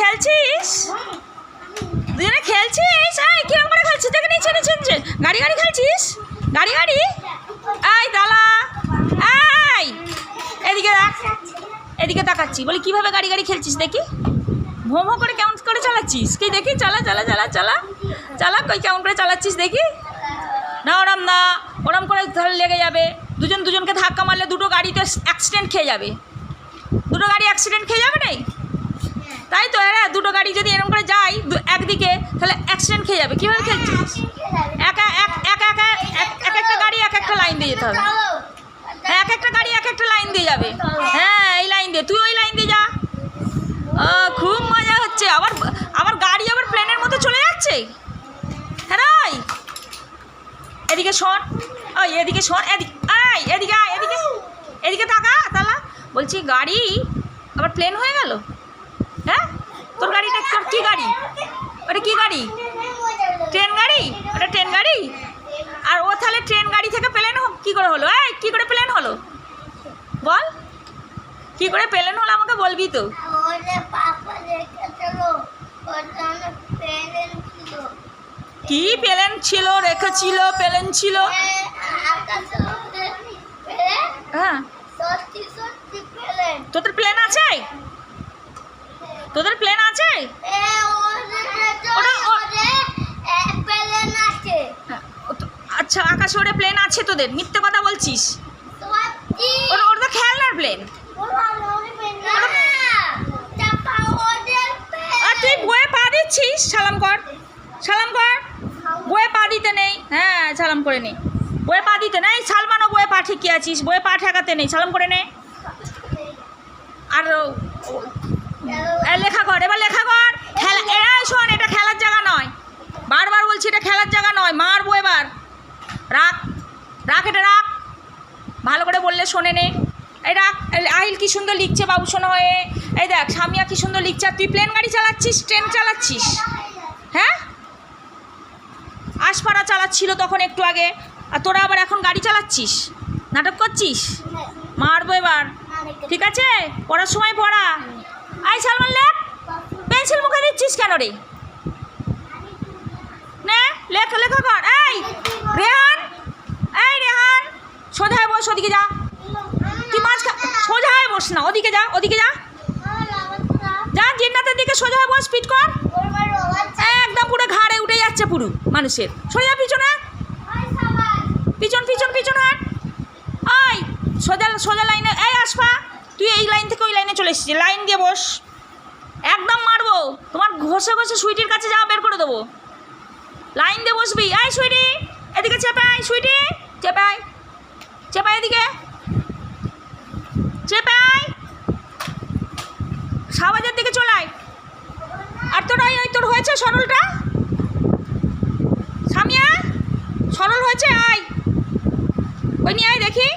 খেলছিস? দুজনে খেলছিস? এই কিরকম করে খেলছিস? দেখে নিচে নিচে নিচে গাড়ি গাড়ি খেলছিস? গাড়ি গাড়ি? এই দালা, এই এদিকে দেখ, এদিকে তাকাচ্ছি। বলি কিভাবে গাড়ি গাড়ি খেলছিস দেখি? ভো ভো করে কেমন করে চালাচ্ছিস? কি দেখি? চালা চালা চালা চালা চালা, কই কেমন করে চালাচ্ছিস দেখি? না ওরম না, ওরম করে তাহলে লেগে যাবে। দুজন দুজনকে ধাক্কা মারলে দুটো গাড়িতে অ্যাক্সিডেন্ট খেয়ে যাবে। দুটো গাড়ি অ্যাক্সিডেন্ট খেয়ে যাবে নেই? তাই তো, হ্যাঁ, দুটো গাড়ি যদি এরকম করে যায় একদিকে, তাহলে অ্যাক্সিডেন্ট খেয়ে যাবে। কীভাবে খেলছিস? একা এক একটা গাড়ি এক একটা লাইন দিয়ে যেতে হবে। হ্যাঁ, এক একটা গাড়ি এক একটা লাইন দিয়ে যাবে। হ্যাঁ, এই লাইন দিয়ে, তুই ওই লাইন দিয়ে যা। খুব মজা হচ্ছে। আবার আবার গাড়ি আবার প্লেনের মতো চলে যাচ্ছে। হ্যাঁ, এদিকে শোন, ওই এদিকে শোন, এদিকে আয়, এদিকে আয়, এদিকে এদিকে তাকা তালা। বলছি গাড়ি আবার প্লেন হয়ে গেল? হ্যাঁ, তোর গাড়িটা তোর কী গাড়ি? ওটা কী গাড়ি? ট্রেন গাড়ি? ওটা ট্রেন গাড়ি? আর ও তাহলে ট্রেন গাড়ি থেকে প্লেন কী করে হলো? এই কী করে প্লেন হলো বল? কী করে প্লেন হলো আমাকে বলবি তো? কি প্লেন ছিল? রেখেছিল প্লেন ছিল? হ্যাঁ, তোদের প্লেন আছে? তোদের প্লেন আছে? আচ্ছা, আকাশে ওরে প্লেন আছে তোদের? মিথ্যে কথা বলছিস। ওটা তো খেলনার প্লেন। আর তুই বয়ে পা দিচ্ছিস? সালাম কর, সালাম কর। বয়ে পা দিতে নেই। হ্যাঁ, সালাম করে নে। বয়ে পা দিতে নেই। সালমানও বয়ে পা ঠিকই আছিস, বয়ে পা ঠেকাতে নেই। সালাম করে নে। আর লেখা কর, এবার লেখা কর। খেলা, এরাই শোন, এটা খেলার জায়গা নয়। বারবার বলছি এটা খেলার জায়গা নয়। মারবো এবার। রাখ রাখ, এটা রাখ। ভালো করে বললে শোনে নে। এই রাখ। আহিল কি সুন্দর লিখছে বাবু শোনা হয়ে। এই দেখ সামিয়া কি সুন্দর লিখছে। আর তুই প্লেন গাড়ি চালাচ্ছিস, ট্রেন চালাচ্ছিস। হ্যাঁ, আশপাড়া চালাচ্ছিল তখন একটু আগে, আর তোরা আবার এখন গাড়ি চালাচ্ছিস, নাটক করছিস। মারবো এবার, ঠিক আছে? পড়ার সময় পড়া। আই সালমান লেখ। পেন্সিল মুখে দিচ্ছিস কেন রে? নে লেখা লেখা কর। এই রেহান, এই রেহান, সোজায় বস, ওদিকে যা। তুই মাছ সোজায় বস না, ওদিকে যা, ওদিকে যা, যা জিন্নাতের দিকে সোজায় বস। পিট কর, একদম পুরো ঘাড়ে উঠে যাচ্ছে পুরো মানুষের। সোজা পিছনে, পিছন পিছন পিছন হাট। ওই সোজা সোজা লাইনে। এই আসপা, তুই এই লাইন থেকে ওই লাইনে চলে এসেছিস। লাইন দিয়ে বস। একদম মারবো তোমার, ঘষে ঘষে সুইটির কাছে যাওয়া বের করে দেবো। লাইন দিয়ে বসবি। এই সুইটি, এদিকে চেপাই। সুইটি চেপাই, চেপাই, এদিকে চেপাই। সাবাজের দিকে চলাই। আর তোর ওই তোর হয়েছে সরলটা? সামিয়া সরল হয়েছে? আয় ওই নিয়ে আয় দেখি।